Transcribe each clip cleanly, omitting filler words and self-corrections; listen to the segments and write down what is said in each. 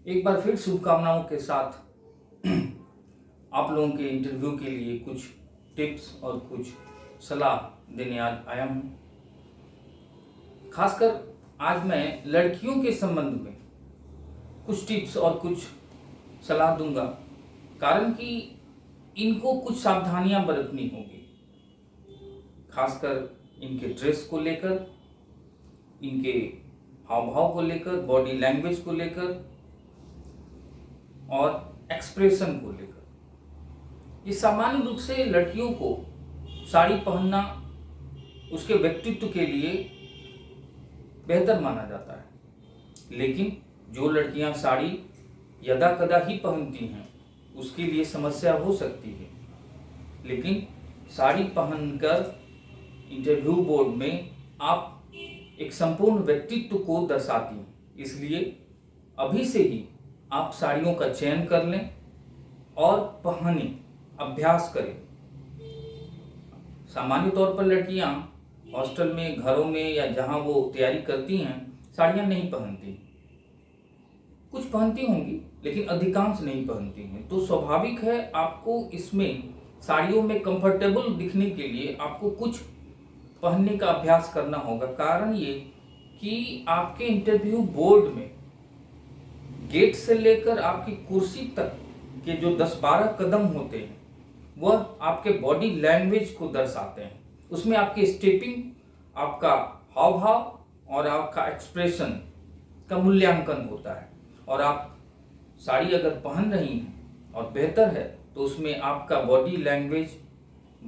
एक बार फिर शुभकामनाओं के साथ आप लोगों के इंटरव्यू के लिए कुछ टिप्स और कुछ सलाह देने आज आया हूँ। खासकर आज मैं लड़कियों के संबंध में कुछ टिप्स और कुछ सलाह दूंगा, कारण कि इनको कुछ सावधानियां बरतनी होगी। खासकर इनके ड्रेस को लेकर, इनके हाव भाव को लेकर, बॉडी लैंग्वेज को लेकर और एक्सप्रेशन को लेकर। ये सामान्य रूप से लड़कियों को साड़ी पहनना उसके व्यक्तित्व के लिए बेहतर माना जाता है, लेकिन जो लड़कियां साड़ी यदा कदा ही पहनती हैं उसके लिए समस्या हो सकती है। लेकिन साड़ी पहनकर इंटरव्यू बोर्ड में आप एक संपूर्ण व्यक्तित्व को दर्शाती हैं, इसलिए अभी से ही आप साड़ियों का चयन कर लें और पहने, अभ्यास करें। सामान्य तौर पर लड़कियां हॉस्टल में, घरों में या जहां वो तैयारी करती हैं साड़ियां नहीं पहनती। कुछ पहनती होंगी लेकिन अधिकांश नहीं पहनती हैं। तो स्वाभाविक है आपको इसमें साड़ियों में कंफर्टेबल दिखने के लिए आपको कुछ पहनने का अभ्यास करना होगा। कारण ये कि आपके इंटरव्यू बोर्ड में गेट से लेकर आपकी कुर्सी तक के जो 10-12 कदम होते हैं वह आपके बॉडी लैंग्वेज को दर्शाते हैं। उसमें आपकी स्टेपिंग, आपका हाव भाव और आपका एक्सप्रेशन का मूल्यांकन होता है। और आप साड़ी अगर पहन रही हैं और बेहतर है तो उसमें आपका बॉडी लैंग्वेज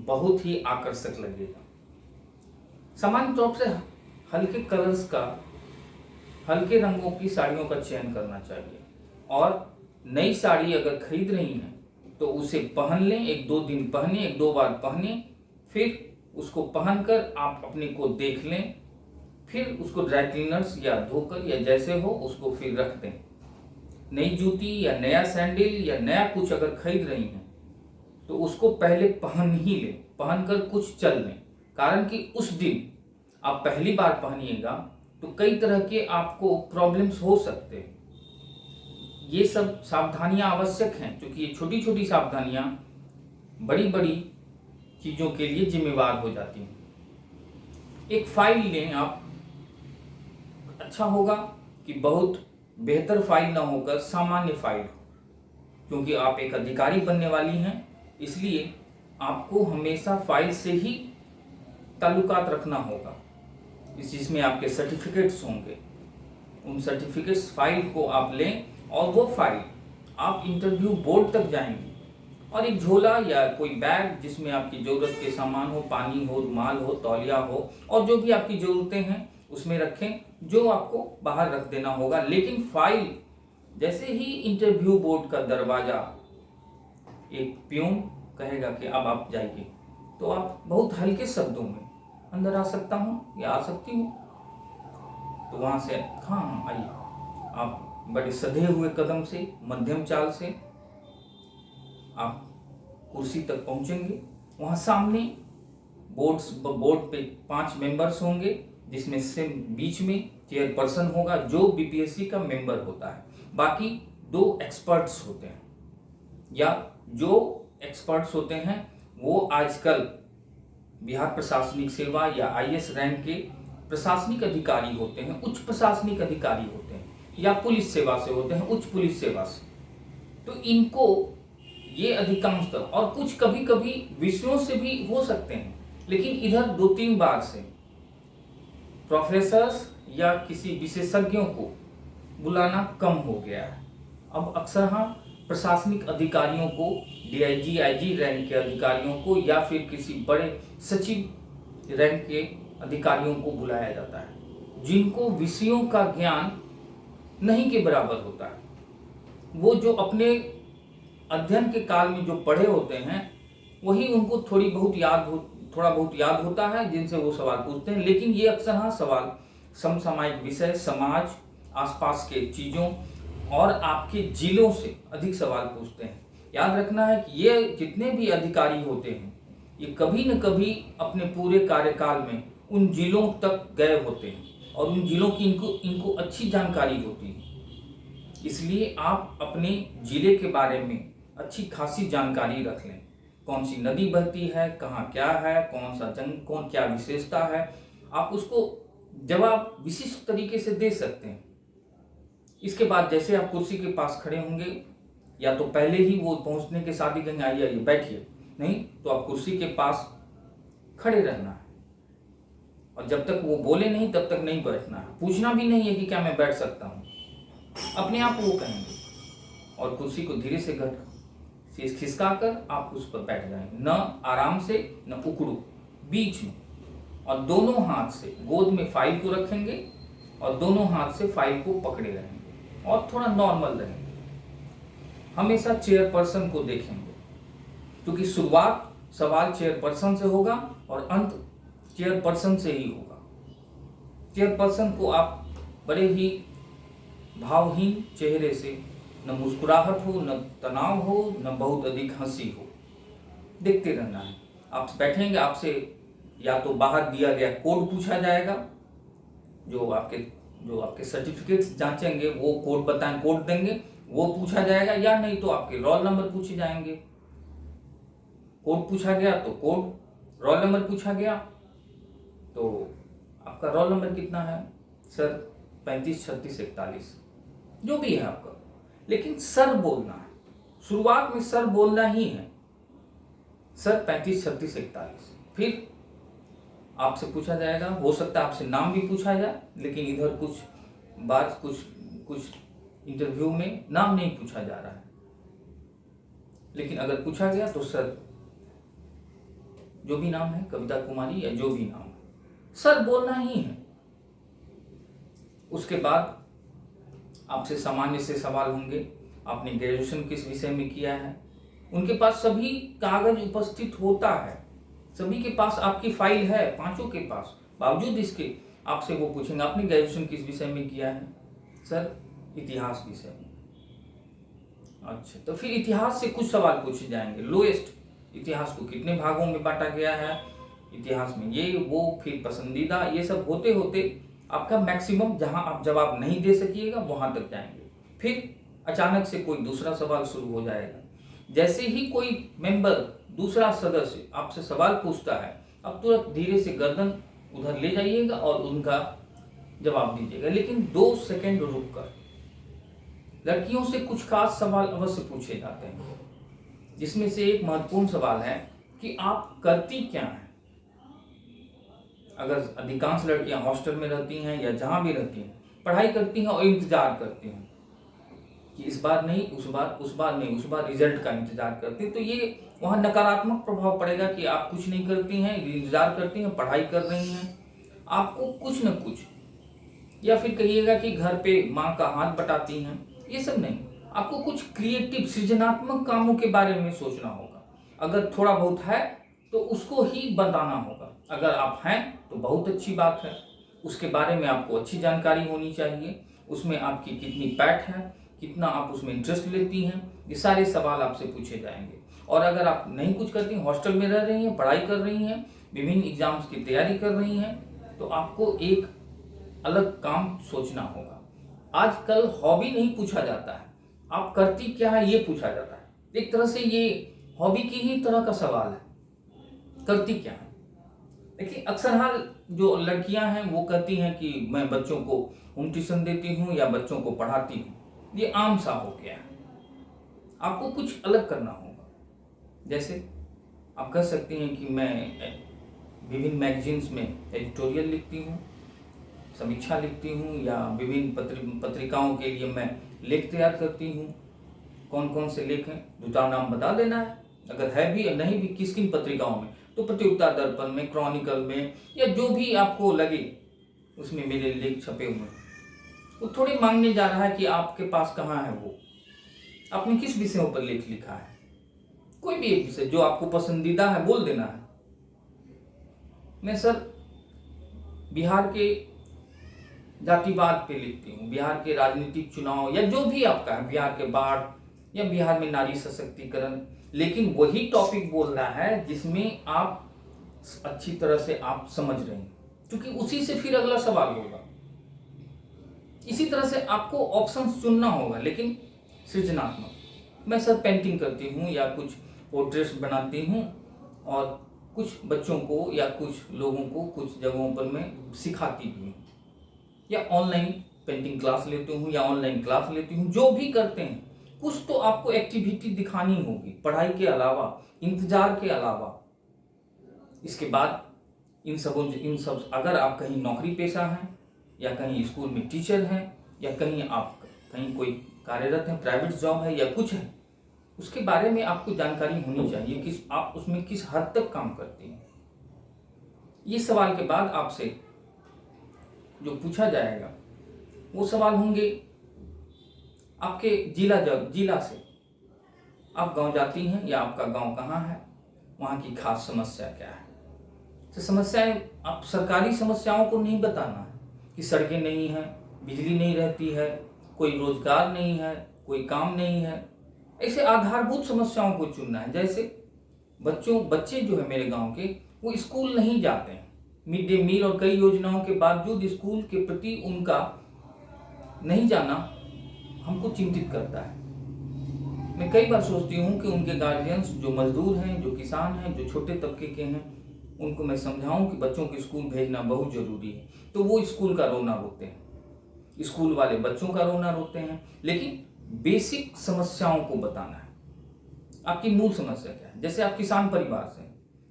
बहुत ही आकर्षक लगेगा। सामान्य तौर से हल्के कलर्स का, हल्के रंगों की साड़ियों का चयन करना चाहिए। और नई साड़ी अगर खरीद रही हैं तो उसे पहन लें, 1-2 दिन पहने, 1-2 बार पहने, फिर उसको पहनकर आप अपने को देख लें, फिर उसको ड्राई क्लीनर्स या धोकर या जैसे हो उसको फिर रख दें। नई जूती या नया सैंडल या नया कुछ अगर खरीद रही हैं तो उसको पहले पहन ही लें, पहनकर कुछ चल लें। कारण कि उस दिन आप पहली बार पहनिएगा तो कई तरह के आपको प्रॉब्लम्स हो सकते हैं। ये सब सावधानियां आवश्यक हैं, क्योंकि ये छोटी छोटी सावधानियां बड़ी बड़ी चीज़ों के लिए जिम्मेवार हो जाती हैं। एक फाइल लें आप, अच्छा होगा कि बहुत बेहतर फाइल ना होकर सामान्य फाइल हो, क्योंकि आप एक अधिकारी बनने वाली हैं। इसलिए आपको हमेशा फाइल से ही ताल्लुकात रखना होगा। जिसमें आपके सर्टिफिकेट्स होंगे, उन सर्टिफिकेट्स फाइल को आप लें और वो फाइल आप इंटरव्यू बोर्ड तक जाएंगे और एक झोला या कोई बैग जिसमें आपकी ज़रूरत के सामान हो, पानी हो, रुमाल हो, तौलिया हो और जो भी आपकी ज़रूरतें हैं उसमें रखें, जो आपको बाहर रख देना होगा। लेकिन फाइल जैसे ही इंटरव्यू बोर्ड का दरवाज़ा एक पियून कहेगा कि अब आप जाइए, तो आप बहुत हल्के शब्दों में अंदर आ सकता हूँ या आ सकती हूँ, तो वहाँ से हाँ आइए। आप बड़े सधे हुए कदम से, मध्यम चाल से आप कुर्सी तक पहुँचेंगे। वहाँ सामने बोर्ड पे 5 मेंबर्स होंगे, जिसमें से बीच में चेयरपर्सन होगा जो बीपीएससी का मेंबर होता है। बाकी 2 एक्सपर्ट्स होते हैं, या जो एक्सपर्ट्स होते हैं वो आजकल बिहार प्रशासनिक सेवा या आईएएस रैंक के प्रशासनिक अधिकारी होते हैं, उच्च प्रशासनिक अधिकारी होते हैं, या पुलिस सेवा से होते हैं, उच्च पुलिस सेवा से। तो इनको ये अधिकांशतः, और कुछ कभी कभी विषयों से भी हो सकते हैं, लेकिन इधर 2-3 बार से प्रोफेसर्स या किसी विशेषज्ञों को बुलाना कम हो गया है। अब अक्सर हाँ प्रशासनिक अधिकारियों को, डीआईजी, आईजी रैंक के अधिकारियों को या फिर किसी बड़े सचिव रैंक के अधिकारियों को बुलाया जाता है, जिनको विषयों का ज्ञान नहीं के बराबर होता है। वो जो अपने अध्ययन के काल में जो पढ़े होते हैं वही उनको थोड़ा बहुत याद होता है, जिनसे वो सवाल पूछते हैं। लेकिन ये अक्सर हाँ सवाल समसामयिक विषय, समाज, आसपास के चीज़ों और आपके जिलों से अधिक सवाल पूछते हैं। याद रखना है कि ये जितने भी अधिकारी होते हैं ये कभी न कभी अपने पूरे कार्यकाल में उन जिलों तक गए होते हैं और उन जिलों की इनको अच्छी जानकारी होती है। इसलिए आप अपने जिले के बारे में अच्छी खासी जानकारी रख लें। कौन सी नदी बहती है, कहाँ क्या है, कौन सा जंग, कौन क्या विशेषता है, आप उसको जवाब विशिष्ट तरीके से दे सकते हैं। इसके बाद जैसे आप कुर्सी के पास खड़े होंगे, या तो पहले ही वो पहुंचने के साथ ही कहेंगे आइए आइए बैठिए, नहीं तो आप कुर्सी के पास खड़े रहना है और जब तक वो बोले नहीं तब तक नहीं बैठना है। पूछना भी नहीं है कि क्या मैं बैठ सकता हूँ, अपने आप वो कहेंगे और कुर्सी को धीरे से खिसका कर आप उस पर बैठ जाएंगे। न आराम से न उकड़ू, बीच में, और दोनों हाथ से गोद में फाइल को रखेंगे और दोनों हाथ से फाइल को पकड़े रहेंगे और थोड़ा नॉर्मल रहेंगे। हमेशा चेयरपर्सन को देखेंगे, क्योंकि शुरुआत सवाल चेयरपर्सन से होगा और अंत चेयरपर्सन से ही होगा। चेयरपर्सन को आप बड़े ही भावहीन चेहरे से, न मुस्कुराहट हो, न तनाव हो, न बहुत अधिक हंसी हो, देखते रहना है। आप बैठेंगे, आपसे या तो बाहर दिया गया कोड पूछा जाएगा, जो आपके सर्टिफिकेट्स जांचेंगे वो कोड बताएं, कोड देंगे वो पूछा जाएगा, या नहीं तो आपके रोल नंबर पूछे जाएंगे। कोड पूछा गया तो कोड, रोल नंबर पूछा गया तो आपका रोल नंबर कितना है सर, 35 36 41, जो भी है आपका, लेकिन सर बोलना है। शुरुआत में सर बोलना ही है, सर 35 36 41। फिर आपसे पूछा जाएगा, हो सकता है आपसे नाम भी पूछा जाए, लेकिन इधर कुछ इंटरव्यू में नाम नहीं पूछा जा रहा है, लेकिन अगर पूछा गया तो सर, जो भी नाम है, कविता कुमारी या जो भी नाम है, सर बोलना ही है। उसके बाद आपसे सामान्य से सवाल होंगे, आपने ग्रेजुएशन किस विषय में किया है, उनके पास सभी कागज उपस्थित होता है, सभी के पास आपकी फाइल है, पांचों के पास, बावजूद इसके आपसे वो पूछेंगे आपने ग्रेजुएशन किस विषय में किया है, सर इतिहास विषय में। अच्छा, तो फिर इतिहास से कुछ सवाल पूछे जाएंगे, लोएस्ट, इतिहास को कितने भागों में बांटा गया है, इतिहास में ये वो, फिर पसंदीदा, ये सब होते होते आपका मैक्सिमम जहां आप जवाब नहीं दे सकिएगा वहां तक जाएंगे। फिर अचानक से कोई दूसरा सवाल शुरू हो जाएगा। जैसे ही कोई मेंबर, दूसरा सदस्य आपसे सवाल पूछता है, अब तुरंत धीरे से गर्दन उधर ले जाइएगा और उनका जवाब दीजिएगा, लेकिन 2 सेकंड रुक कर। लड़कियों से कुछ खास सवाल अवश्य पूछे जाते हैं, जिसमें से एक महत्वपूर्ण सवाल है कि आप करती क्या हैं। अगर अधिकांश लड़कियां हॉस्टल में रहती हैं या जहां भी रहती हैं, पढ़ाई करती हैं और इंतजार करती हैं कि इस बार नहीं, उस बार नहीं, उस बार रिजल्ट का इंतजार करती हैं, तो ये वहां नकारात्मक प्रभाव पड़ेगा कि आप कुछ नहीं करती हैं, इंतजार करती हैं, पढ़ाई कर रही हैं। आपको कुछ न कुछ, या फिर कहिएगा कि घर पे माँ का हाथ बटाती हैं, ये सब नहीं, आपको कुछ क्रिएटिव सृजनात्मक कामों के बारे में सोचना होगा। अगर थोड़ा बहुत है तो उसको ही बताना होगा, अगर आप हैं तो बहुत अच्छी बात है, उसके बारे में आपको अच्छी जानकारी होनी चाहिए, उसमें आपकी कितनी पैठ है, कितना आप उसमें इंटरेस्ट लेती हैं, ये सारे सवाल आपसे पूछे जाएंगे। और अगर आप नहीं कुछ करती हैं, हॉस्टल में रह रही हैं, पढ़ाई कर रही हैं, विभिन्न एग्जाम्स की तैयारी कर रही हैं, तो आपको एक अलग काम सोचना होगा। आजकल हॉबी नहीं पूछा जाता है, आप करती क्या है ये पूछा जाता है। एक तरह से ये हॉबी की ही तरह का सवाल है, करती क्या है। देखिए, अक्सर हाल जो लड़कियां हैं वो कहती हैं कि मैं बच्चों को होम ट्यूशन देती हूँ या बच्चों को पढ़ाती हूँ, ये आम सा हो गया है। आपको कुछ अलग करना होगा। जैसे आप कह सकती हैं कि मैं विभिन्न मैगजीन्स में एडिटोरियल लिखती हूँ, समीक्षा लिखती हूँ, या विभिन्न पत्रिकाओं के लिए मैं लेख तैयार करती हूँ। कौन कौन से लेख हैं, 2-4 नाम बता देना है, अगर है भी या नहीं भी, किस किन पत्रिकाओं में, तो प्रतियोगिता दर्पण में, क्रॉनिकल में, या जो भी आपको लगे उसमें मेरे लेख छपे हुए हैं। वो थोड़ी मांगने जा रहा है कि आपके पास कहाँ है वो, आपने किस विषयों पर लेख लिखा है, कोई भी एक विषय जो आपको पसंदीदा है बोल देना है। मैं सर बिहार के जातिवाद पे लिखती हूँ, बिहार के राजनीतिक चुनाव, या जो भी आपका है, बिहार के बाढ़, या बिहार में नारी सशक्तिकरण, लेकिन वही टॉपिक बोल रहा है जिसमें आप अच्छी तरह से आप समझ रहे हैं, क्योंकि उसी से फिर अगला सवाल होगा। इसी तरह से आपको ऑप्शंस चुनना होगा, लेकिन सृजनात्मक। मैं सर पेंटिंग करती हूँ या कुछ पोर्ट्रेट्स बनाती हूँ और कुछ बच्चों को या कुछ लोगों को कुछ जगहों पर मैं सिखाती भी हूँ, या ऑनलाइन पेंटिंग क्लास लेती हूँ या ऑनलाइन क्लास लेती हूँ। जो भी करते हैं कुछ तो आपको एक्टिविटी दिखानी होगी, पढ़ाई के अलावा, इंतजार के अलावा। इसके बाद इन सब अगर आप कहीं नौकरी पेशा हैं या कहीं स्कूल में टीचर हैं या कहीं आप कहीं कोई कार्यरत हैं, प्राइवेट जॉब है या कुछ है, उसके बारे में आपको जानकारी होनी चाहिए कि आप उसमें किस हद तक काम करते हैं। ये सवाल के बाद आपसे जो पूछा जाएगा वो सवाल होंगे आपके जिला से। आप गांव जाती हैं या आपका गांव कहाँ है, वहाँ की खास समस्या क्या है। तो समस्याएं, आप सरकारी समस्याओं को नहीं बताना है कि सड़कें नहीं हैं, बिजली नहीं रहती है, कोई रोजगार नहीं है, कोई काम नहीं है। ऐसे आधारभूत समस्याओं को चुनना है। जैसे बच्चे जो है मेरे गांव के, वो स्कूल नहीं जाते हैं। मिड डे मील और कई योजनाओं के बावजूद स्कूल के प्रति उनका नहीं जाना हमको चिंतित करता है। मैं कई बार सोचती हूँ कि उनके गार्जियंस जो मजदूर हैं, जो किसान हैं, जो छोटे तबके के हैं, उनको मैं समझाऊं कि बच्चों को स्कूल भेजना बहुत जरूरी है, तो वो स्कूल का रोना रोते हैं, स्कूल वाले बच्चों का रोना रोते हैं। लेकिन बेसिक समस्याओं को बताना है। आपकी मूल समस्या क्या है। जैसे आप किसान परिवार से,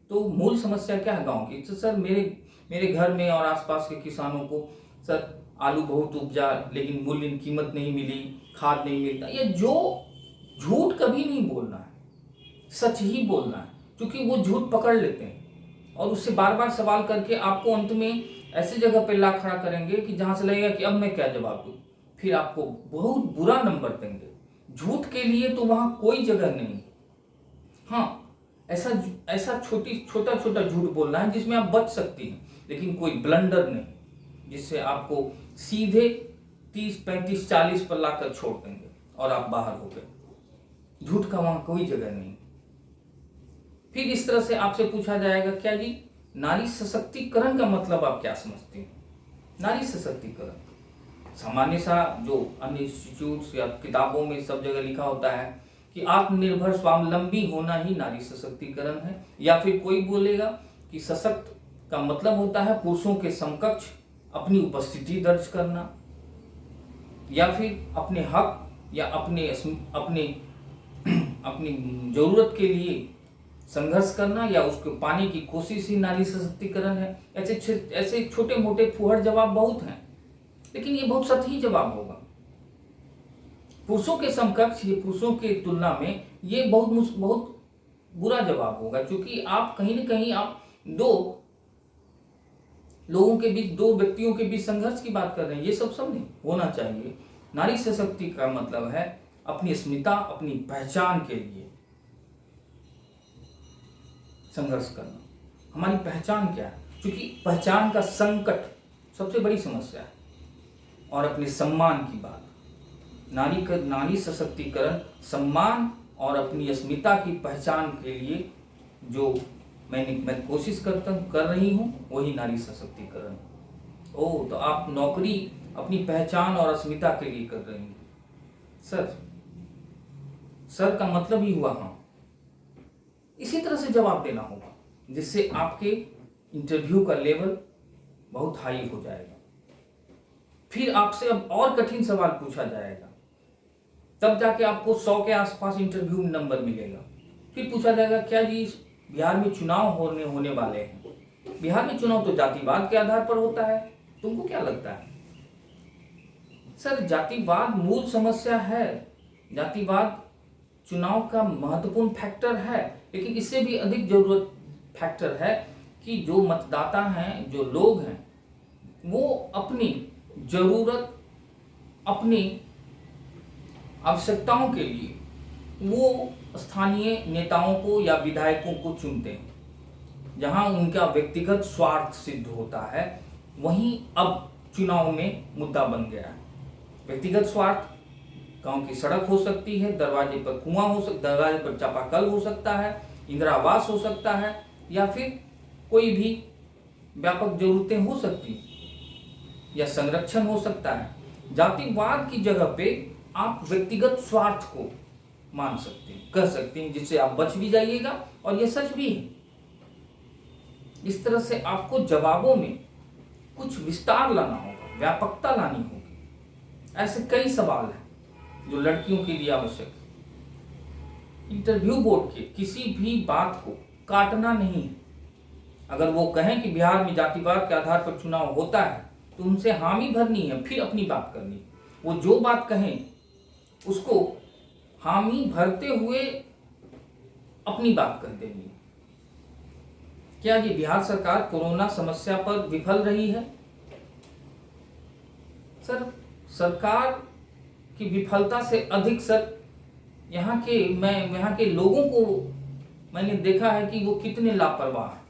तो मूल समस्या क्या है गांव की। तो सर मेरे घर में और आसपास के किसानों को सर आलू बहुत उपजा, लेकिन मूल्य कीमत नहीं मिली, खाद नहीं मिलता। ये जो झूठ कभी नहीं बोलना है, सच ही बोलना है, क्योंकि वो झूठ पकड़ लेते हैं और उससे बार बार सवाल करके आपको अंत में ऐसी जगह पे ला खड़ा करेंगे कि जहां से लगेगा कि अब मैं क्या जवाब दूं। फिर आपको बहुत बुरा नंबर देंगे। झूठ के लिए तो वहां कोई जगह नहीं। हाँ, ऐसा छोटा छोटा झूठ बोलना है जिसमें आप बच सकती हैं, लेकिन कोई ब्लंडर नहीं जिससे आपको सीधे 30, 35, 40 पर लाकर छोड़ देंगे और आप बाहर हो गए। झूठ का वहां कोई जगह नहीं। फिर इस तरह से आपसे पूछा जाएगा, क्या जी नारी सशक्तिकरण का मतलब आप क्या समझते हैं। नारी सशक्तिकरण सामान्य सा जो अन्य इंस्टीट्यूट्स या किताबों में सब जगह लिखा होता है कि आत्मनिर्भर स्वावलंबी होना ही नारी सशक्तिकरण है। या फिर कोई बोलेगा कि सशक्त का मतलब होता है पुरुषों के समकक्ष अपनी उपस्थिति दर्ज करना, या फिर अपने हक या अपनी जरूरत के लिए संघर्ष करना या उसको पाने की कोशिश ही नारी सशक्तिकरण है। ऐसे छोटे मोटे फुहड़ जवाब बहुत हैं, लेकिन ये बहुत सही जवाब होगा। पुरुषों के समकक्ष, ये पुरुषों के तुलना में ये बहुत बुरा जवाब होगा, क्योंकि आप कहीं न कहीं आप दो लोगों के बीच, दो व्यक्तियों के बीच संघर्ष की बात कर रहे हैं। ये सब नहीं होना चाहिए। नारी सशक्ति का मतलब है अपनी अस्मिता, अपनी पहचान के लिए संघर्ष करना। हमारी पहचान क्या है, क्योंकि पहचान का संकट सबसे बड़ी समस्या है। और अपने सम्मान की बात, नारी सशक्तिकरण सम्मान और अपनी अस्मिता की पहचान के लिए जो मैं कोशिश कर रही हूँ, वही नारी सशक्तिकरण। तो आप नौकरी अपनी पहचान और अस्मिता के लिए कर रही हैं। सर का मतलब ही हुआ हाँ। इसी तरह से जवाब देना होगा, जिससे आपके इंटरव्यू का लेवल बहुत हाई हो जाएगा। फिर आपसे अब और कठिन सवाल पूछा जाएगा, तब जाके आपको 100 के आसपास इंटरव्यू में नंबर मिलेगा। फिर पूछा जाएगा, क्या जी बिहार में चुनाव होने वाले हैं। बिहार में चुनाव तो जातिवाद के आधार पर होता है, तुमको क्या लगता है। सर जातिवाद मूल समस्या है, जातिवाद चुनाव का महत्वपूर्ण फैक्टर है, लेकिन इससे भी अधिक जरूरत फैक्टर है कि जो मतदाता हैं, जो लोग हैं, वो अपनी जरूरत, अपनी आवश्यकताओं के लिए वो स्थानीय नेताओं को या विधायकों को चुनते हैं। जहां उनका व्यक्तिगत स्वार्थ सिद्ध होता है, वहीं अब चुनाव में मुद्दा बन गया है। व्यक्तिगत स्वार्थ, गांव की सड़क हो सकती है, दरवाजे पर कुआं हो सकता है, दरवाजे पर चापाकल हो सकता है, इंदिरा आवास हो सकता है, या फिर कोई भी व्यापक जरूरतें हो सकती हैं, या संरक्षण हो सकता है, जातिवाद की जगह पे आप व्यक्तिगत स्वार्थ को मान सकते हैं, कह सकते हैं, जिससे आप बच भी जाइएगा और यह सच भी है। इस तरह से आपको जवाबों में कुछ विस्तार लाना होगा, व्यापकता लानी होगी। ऐसे कई सवाल हैं जो लड़कियों के लिए आवश्यक है। इंटरव्यू बोर्ड के किसी भी बात को काटना नहीं है। अगर वो कहें कि बिहार में जातिवाद के आधार पर चुनाव होता है तो उनसे हामी भरनी है, फिर अपनी बात करनी है। वो जो बात कहें उसको हामी भरते हुए अपनी बात कर देनी है। क्या ये बिहार सरकार कोरोना समस्या पर विफल रही है? सर, सरकार की विफलता से अधिक सर यहाँ के लोगों को मैंने देखा है कि वो कितने लापरवाह हैं।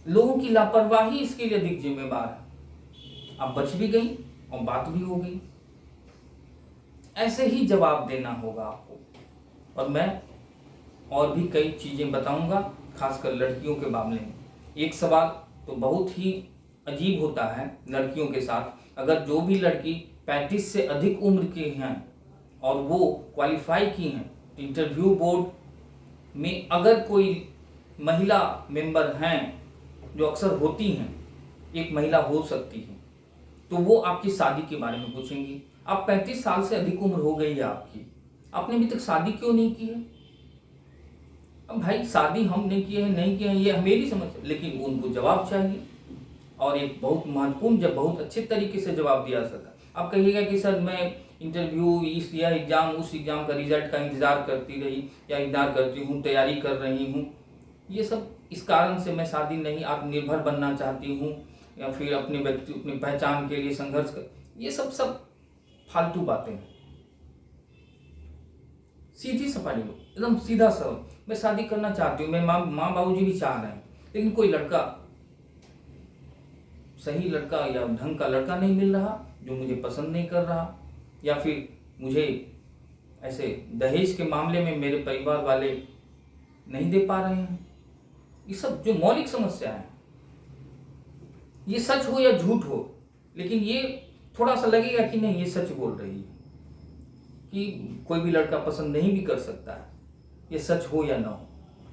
लोगों की लापरवाही इसके लिए अधिक जिम्मेवार है। अब बच भी गई और बात भी हो गई। ऐसे ही जवाब देना होगा आपको। और मैं और भी कई चीजें बताऊंगा, खासकर लड़कियों के मामले में। एक सवाल तो बहुत ही अजीब होता है लड़कियों के साथ। अगर जो भी लड़की 35 से अधिक उम्र की हैं और वो क्वालिफाई की हैं, इंटरव्यू बोर्ड में अगर कोई महिला मेंबर हैं, जो अक्सर होती हैं, एक महिला हो सकती है, तो वो आपकी शादी के बारे में पूछेंगी। आप 35 साल से अधिक उम्र हो गई है आपकी, आपने अभी तक शादी क्यों नहीं की है? अब भाई शादी हम नहीं किए हैं, नहीं किए हैं, ये मेरी समझ, लेकिन उनको जवाब चाहिए और एक बहुत महत्वपूर्ण, जब बहुत अच्छे तरीके से जवाब दिया सकता। आप कहिएगा कि सर मैं इंटरव्यू इस या एग्जाम उस एग्जाम का रिजल्ट का इंतजार करती रही या इंतजार करती हूँ, तैयारी कर रही हूँ, ये सब इस कारण से मैं शादी नहीं, आत्मनिर्भर बनना चाहती हूँ या फिर अपने अपनी पहचान के लिए संघर्ष कर, ये सब फालतू बातें हैं। सीधी सफाई लो, एकदम सीधा सा, मैं शादी करना चाहती हूँ, मैं माँ बाबूजी भी चाह रहे हैं, लेकिन कोई लड़का, सही लड़का या ढंग का लड़का नहीं मिल रहा, जो मुझे पसंद नहीं कर रहा, या फिर मुझे ऐसे दहेज के मामले में मेरे परिवार वाले नहीं दे पा रहे हैं। ये सब जो मौलिक समस्या है, ये सच हो या झूठ हो, लेकिन ये थोड़ा सा लगेगा कि नहीं ये सच बोल रही है, कि कोई भी लड़का पसंद नहीं भी कर सकता है, ये सच हो या ना हो,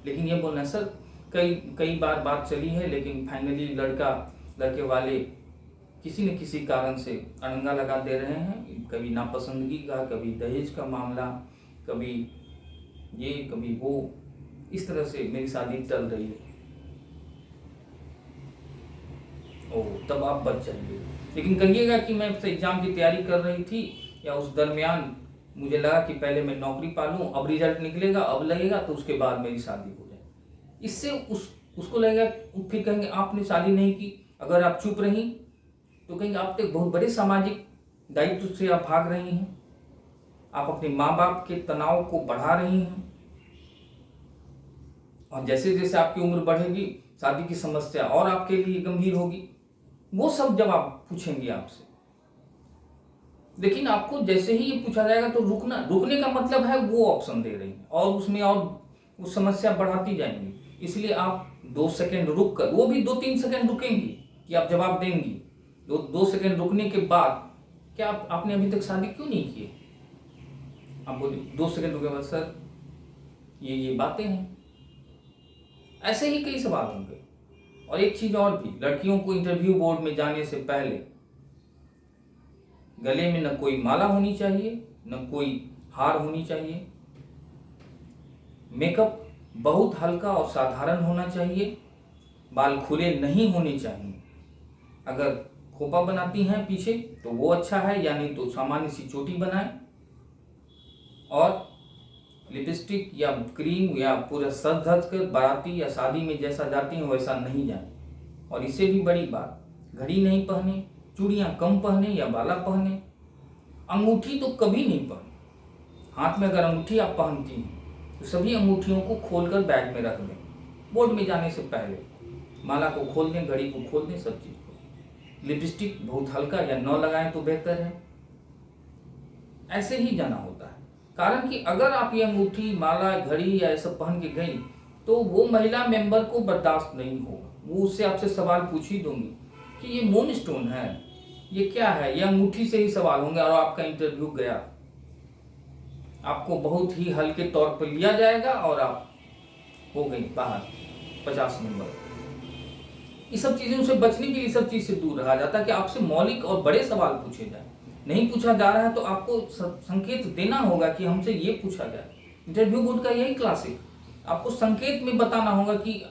लेकिन ये बोलना सर कई बार बात चली है, लेकिन फाइनली लड़के वाले किसी न किसी कारण से अड़ंगा लगा दे रहे हैं। कभी नापसंदगी का, कभी दहेज का मामला, कभी ये कभी वो, इस तरह से मेरी शादी टल रही है। तब आप बच जाइए। लेकिन कहिएगा कि मैं एग्जाम की तैयारी कर रही थी या उस दरमियान मुझे लगा कि पहले मैं नौकरी पालूं, अब रिजल्ट निकलेगा, अब लगेगा तो उसके बाद मेरी शादी हो जाए। इससे उसको लगेगा, फिर कहेंगे आपने शादी नहीं की। अगर आप चुप रही तो कहेंगे आप तो एक बहुत बड़े सामाजिक दायित्व से आप भाग रही हैं, आप अपने माँ बाप के तनाव को बढ़ा रही हैं, और जैसे जैसे आपकी उम्र बढ़ेगी शादी की समस्या और आपके लिए गंभीर होगी। वो सब जवाब पूछेंगे आपसे। लेकिन आपको जैसे ही ये पूछा जाएगा तो रुकने का मतलब है वो ऑप्शन दे रही है और उसमें और उस समस्या बढ़ाती जाएंगी। इसलिए आप 2 सेकंड रुक कर, वो भी 2-3 सेकंड रुकेंगी कि आप जवाब देंगी। 2 सेकंड रुकने के बाद, क्या आपने अभी तक शादी क्यों नहीं की? आप बोलिए 2 सेकंड रुके बाद, सर ये बातें हैं। ऐसे ही कई सवाल होंगे। और एक चीज और भी, लड़कियों को इंटरव्यू बोर्ड में जाने से पहले गले में न कोई माला होनी चाहिए, न कोई हार होनी चाहिए। मेकअप बहुत हल्का और साधारण होना चाहिए। बाल खुले नहीं होने चाहिए। अगर खोपा बनाती हैं पीछे तो वो अच्छा है, या नहीं तो सामान्य सी चोटी बनाएं। और लिपस्टिक या क्रीम या पूरा सज धज कर बाराती या शादी में जैसा जाती हैं वैसा नहीं जाए। और इससे भी बड़ी बात, घड़ी नहीं पहने, चूड़ियाँ कम पहने या बाला पहने, अंगूठी तो कभी नहीं पहने। हाथ में अगर अंगूठी आप पहनती हैं तो सभी अंगूठियों को खोलकर बैग में रख दें। बोर्ड में जाने से पहले माला को खोल दें, घड़ी को खोल दें, सब चीज को। लिपस्टिक बहुत हल्का या न लगाएं तो बेहतर है। ऐसे ही जाना होता है, कारण कि अगर आप ये अंगूठी, माला, घड़ी या सब पहन के गई तो वो महिला मेंबर को बर्दाश्त नहीं होगा। वो उससे आपसे सवाल पूछ ही दूंगी कि ये मून स्टोन है, ये क्या है, ये अंगूठी से ही सवाल होंगे और आपका इंटरव्यू गया। आपको बहुत ही हल्के तौर पर लिया जाएगा और आप हो गई बाहर 50 नंबर। इस सब चीज़ों से बचने के लिए सब चीज़ से दूर रहा जाता है कि आपसे मौलिक और बड़े सवाल पूछे जाए। नहीं पूछा जा रहा है तो आपको संकेत देना होगा कि हमसे ये पूछा जाए। इंटरव्यू बोर्ड का यही क्लासिक, आपको संकेत में बताना होगा कि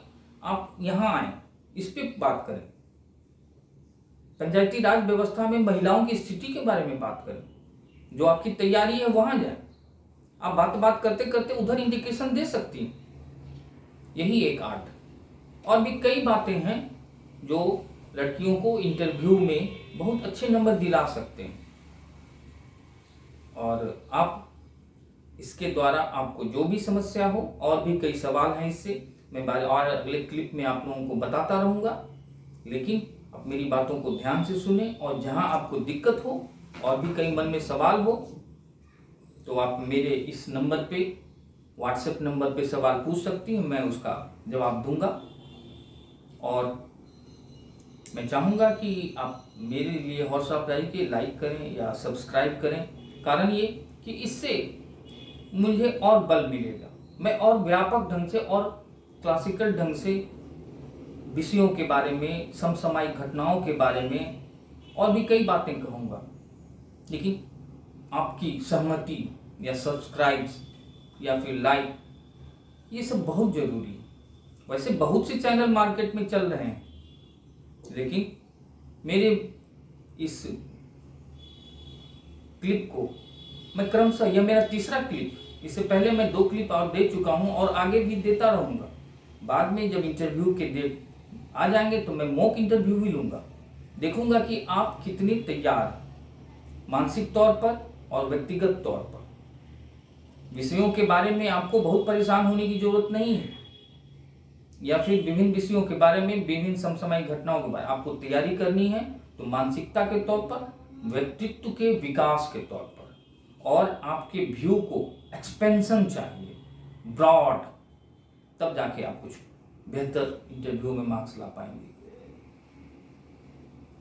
आप यहाँ आए, इस पे बात करें। पंचायती राज व्यवस्था में महिलाओं की स्थिति के बारे में बात करें, जो आपकी तैयारी है वहां जाए। आप बात करते करते उधर इंडिकेशन दे सकती हैं। यही एक आर्ट। और भी कई बातें हैं जो लड़कियों को इंटरव्यू में बहुत अच्छे नंबर दिला सकते हैं। और आप इसके द्वारा आपको जो भी समस्या हो, और भी कई सवाल हैं इससे मैं और अगले क्लिप में आप लोगों को बताता रहूँगा। लेकिन आप मेरी बातों को ध्यान से सुने, और जहां आपको दिक्कत हो और भी कई मन में सवाल हो तो आप मेरे इस नंबर पे, व्हाट्सएप नंबर पे सवाल पूछ सकती हैं, मैं उसका जवाब दूंगा। और मैं चाहूँगा कि आप मेरे लिए हौसला अफजाई के लाइक करें या सब्सक्राइब करें। कारण ये कि इससे मुझे और बल मिलेगा, मैं और व्यापक ढंग से और क्लासिकल ढंग से विषयों के बारे में, समसामयिक घटनाओं के बारे में और भी कई बातें कहूँगा। लेकिन आपकी सहमति या सब्सक्राइब्स या फिर लाइक, ये सब बहुत जरूरी है। वैसे बहुत से चैनल मार्केट में चल रहे हैं, लेकिन मेरे इस क्लिप को मैं क्रमशः, यह मेरा तीसरा क्लिप, इससे पहले मैं 2 क्लिप और दे चुका हूं और आगे भी देता रहूंगा। बाद में जब इंटरव्यू के डेट आ जाएंगे तो मैं मॉक इंटरव्यू भी लूंगा। देखूंगा कि आप कितनी तैयार हैं, मानसिक तौर पर और व्यक्तिगत तौर पर। विषयों के बारे में आपको बहुत परेशान होने की जरूरत नहीं है, या फिर विभिन्न विषयों के बारे में, विभिन्न समसामयिक घटनाओं के बारे में आपको तैयारी करनी है तो मानसिकता के तौर पर, व्यक्तित्व के विकास के तौर पर, और आपके व्यू को एक्सपेंशन चाहिए, ब्रॉड, तब जाके आप कुछ बेहतर इंटरव्यू में मार्क्स ला पाएंगे।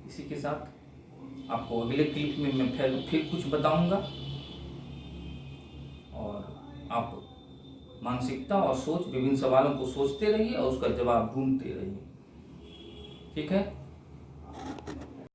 इसी के साथ आपको अगले क्लिप में मैं फिर कुछ बताऊंगा, और आप मानसिकता और सोच, विभिन्न सवालों को सोचते रहिए और उसका जवाब ढूंढते रहिए। ठीक है।